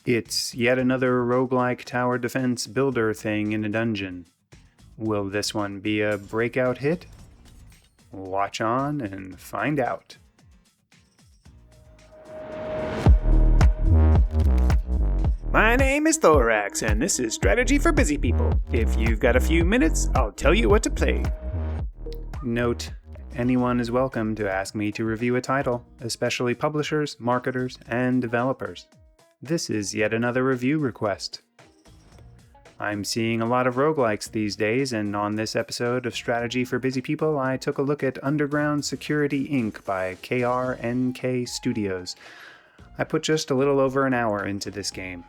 It's yet another roguelike tower defense builder thing in a dungeon. Will this one be a breakout hit? Watch on and find out. My name is Thoraxe, and this is Strategy for Busy People. If you've got a few minutes, I'll tell you what to play. Note: anyone is welcome to ask me to review a title, especially publishers, marketers, and developers. This is yet another review request. I'm seeing a lot of roguelikes these days, and on this episode of Strategy for Busy People, I took a look at Underground Security Inc. by KRNK Studios. I put just a little over an hour into this game.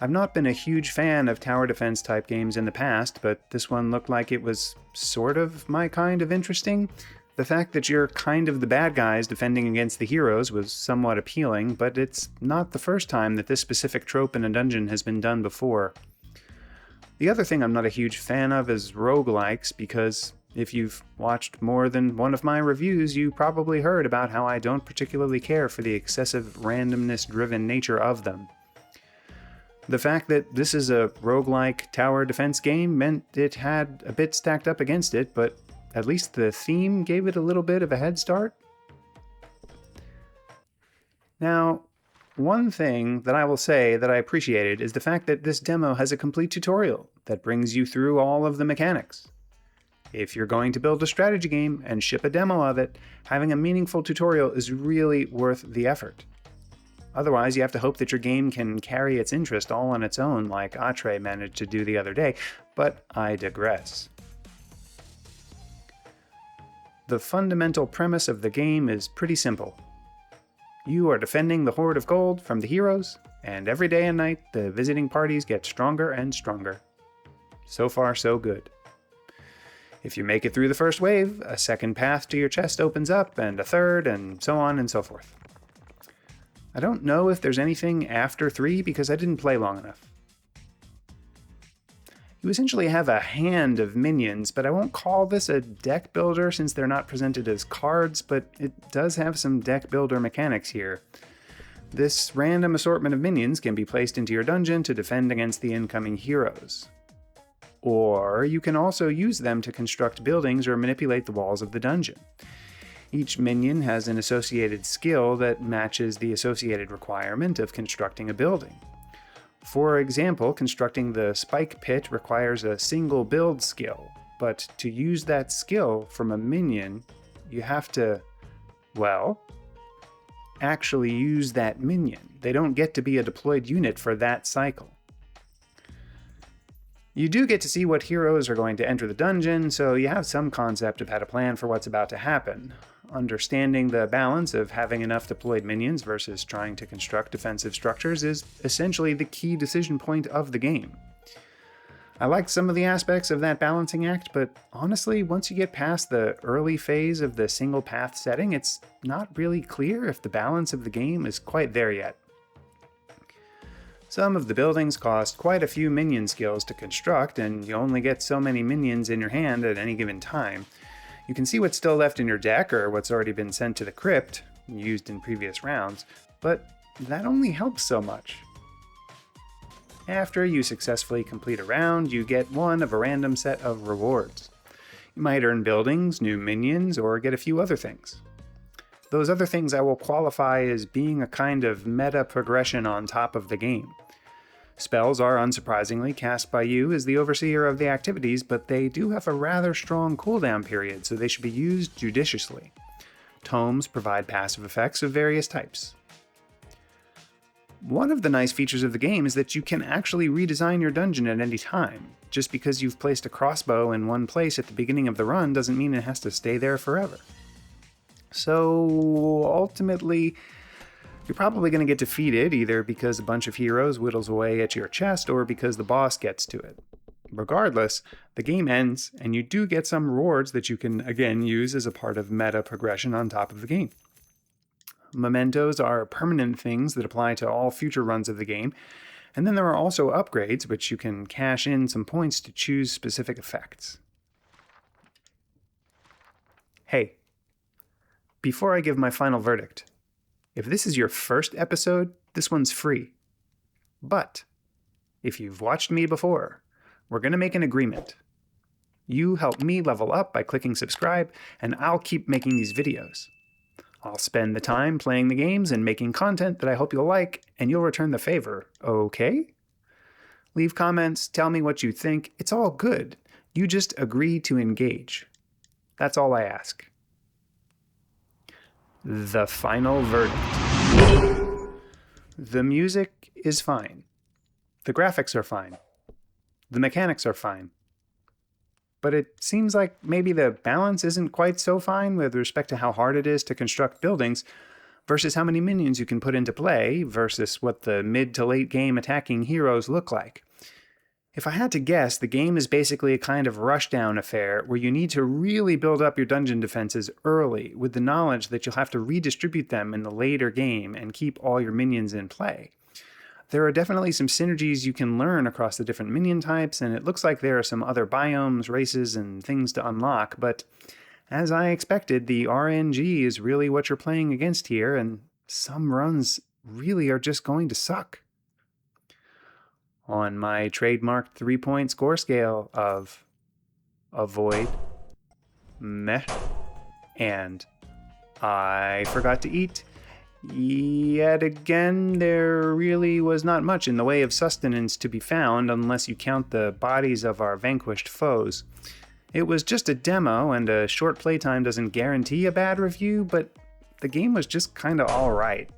I've not been a huge fan of tower defense type games in the past, but this one looked like it was sort of my kind of interesting. The fact that you're kind of the bad guys defending against the heroes was somewhat appealing, but it's not the first time that this specific trope in a dungeon has been done before. The other thing I'm not a huge fan of is roguelikes, because if you've watched more than one of my reviews, you probably heard about how I don't particularly care for the excessive randomness-driven nature of them. The fact that this is a roguelike tower defense game meant it had a bit stacked up against it, but at least the theme gave it a little bit of a head start. Now, one thing that I will say that I appreciated is the fact that this demo has a complete tutorial that brings you through all of the mechanics. If you're going to build a strategy game and ship a demo of it, having a meaningful tutorial is really worth the effort. Otherwise, you have to hope that your game can carry its interest all on its own, like Atre managed to do the other day, but I digress. The fundamental premise of the game is pretty simple. You are defending the Hoard of Gold from the heroes, and every day and night the visiting parties get stronger and stronger. So far, so good. If you make it through the first wave, a second path to your chest opens up, and a third, and so on and so forth. I don't know if there's anything after 3 because I didn't play long enough. You essentially have a hand of minions, but I won't call this a deck builder since they're not presented as cards, but it does have some deck builder mechanics here. This random assortment of minions can be placed into your dungeon to defend against the incoming heroes. Or you can also use them to construct buildings or manipulate the walls of the dungeon. Each minion has an associated skill that matches the associated requirement of constructing a building. For example, constructing the spike pit requires a single build skill, but to use that skill from a minion, you have to, well, actually use that minion. They don't get to be a deployed unit for that cycle. You do get to see what heroes are going to enter the dungeon, so you have some concept of how to plan for what's about to happen. Understanding the balance of having enough deployed minions versus trying to construct defensive structures is essentially the key decision point of the game. I liked some of the aspects of that balancing act, but honestly, once you get past the early phase of the single path setting, it's not really clear if the balance of the game is quite there yet. Some of the buildings cost quite a few minion skills to construct, and you only get so many minions in your hand at any given time. You can see what's still left in your deck or what's already been sent to the crypt, used in previous rounds, but that only helps so much. After you successfully complete a round, you get one of a random set of rewards. You might earn buildings, new minions, or get a few other things. Those other things I will qualify as being a kind of meta progression on top of the game. Spells are, unsurprisingly, cast by you as the overseer of the activities, but they do have a rather strong cooldown period, so they should be used judiciously. Tomes provide passive effects of various types. One of the nice features of the game is that you can actually redesign your dungeon at any time. Just because you've placed a crossbow in one place at the beginning of the run doesn't mean it has to stay there forever. So, ultimately, you're probably going to get defeated either because a bunch of heroes whittles away at your chest or because the boss gets to it. Regardless, the game ends and you do get some rewards that you can again use as a part of meta progression on top of the game. Mementos are permanent things that apply to all future runs of the game, and then there are also upgrades which you can cash in some points to choose specific effects. Hey, before I give my final verdict, If this is your first episode, this one's free. But if you've watched me before, we're going to make an agreement. You help me level up by clicking subscribe, and I'll keep making these videos. I'll spend the time playing the games and making content that I hope you'll like, and you'll return the favor, okay? Leave comments, tell me what you think. It's all good. You just agree to engage. That's all I ask. The final verdict. The music is fine. The graphics are fine. The mechanics are fine. But it seems like maybe the balance isn't quite so fine with respect to how hard it is to construct buildings versus how many minions you can put into play versus what the mid to late game attacking heroes look like. If I had to guess, the game is basically a kind of rushdown affair where you need to really build up your dungeon defenses early with the knowledge that you'll have to redistribute them in the later game and keep all your minions in play. There are definitely some synergies you can learn across the different minion types, and it looks like there are some other biomes, races, and things to unlock, but as I expected, the RNG is really what you're playing against here, and some runs really are just going to suck. On my trademarked 3-point score scale of avoid, meh, and I forgot to eat, yet again, there really was not much in the way of sustenance to be found unless you count the bodies of our vanquished foes. It was just a demo, and a short playtime doesn't guarantee a bad review, but the game was just kinda alright.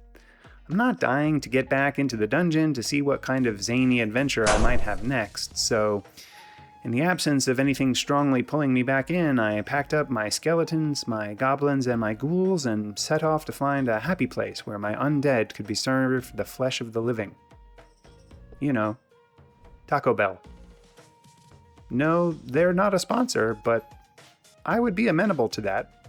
I'm not dying to get back into the dungeon to see what kind of zany adventure I might have next, so in the absence of anything strongly pulling me back in, I packed up my skeletons, my goblins, and my ghouls and set off to find a happy place where my undead could be served the flesh of the living. You know, Taco Bell. No, they're not a sponsor, but I would be amenable to that.